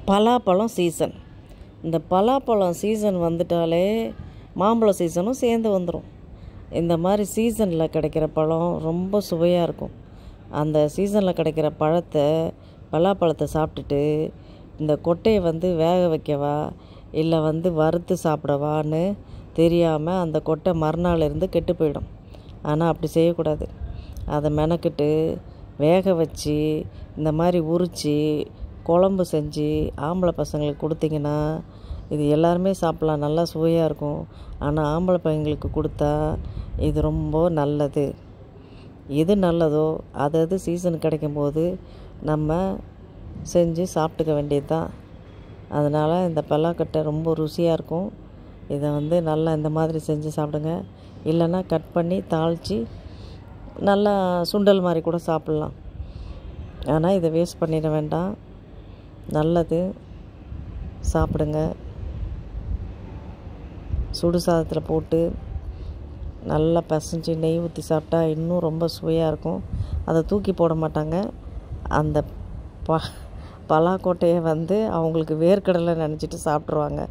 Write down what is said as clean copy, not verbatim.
பலாப்பழம் சீசன். இந்த பலாப்பழம் சீசன் வந்துட்டாலே மாம்பழம் சீசனும் சேர்ந்து வந்துடும். இந்த மாதிரி சீசனில் கிடைக்கிற பழம் ரொம்ப சுவையாக இருக்கும். அந்த சீசனில் கிடைக்கிற பலாப்பழத்தை சாப்பிட்டுட்டு இந்த கொட்டையை வேக வைக்கவா இல்லை வறுத்து சாப்பிடவான்னு தெரியாமல் அந்த கொட்டை மறுநாள் இருந்து கெட்டு போயிடும். ஆனால் அப்படி செய்யக்கூடாது. அதை மெனக்கிட்டு வேக வச்சு இந்த மாதிரி உரித்து குழம்பு செஞ்சு ஆம்பளை பசங்களுக்கு கொடுத்தீங்கன்னா இது எல்லாருமே சாப்பிட்லாம், நல்லா சுவையாக இருக்கும். ஆனால் ஆம்பளை பையங்களுக்கு கொடுத்தா இது ரொம்ப நல்லது. எது நல்லதோ அது சீசன் கிடைக்கும்போது நம்ம செஞ்சு சாப்பிட்டுக்க வேண்டியது தான். அதனால் இந்த பலாக்கொட்டை ரொம்ப ருசியாக இருக்கும். இதை நல்லா இந்த மாதிரி செஞ்சு சாப்பிடுங்க. இல்லைன்னா கட் பண்ணி தாளித்து நல்லா சுண்டல் மாதிரி கூட சாப்பிட்லாம். ஆனால் இதை வேஸ்ட் பண்ணிட வேண்டாம், நல்லது, சாப்பிடுங்க. சுடு சாதத்தில் போட்டு நல்லா பசைஞ்சு நெய் ஊற்றி சாப்பிட்டா இன்னும் ரொம்ப சுவையாக இருக்கும். அதை தூக்கி போட மாட்டாங்க. அந்த பலாக்கொட்டையை அவங்களுக்கு வேர்க்கடலை நினச்சிட்டு சாப்பிட்ருவாங்க.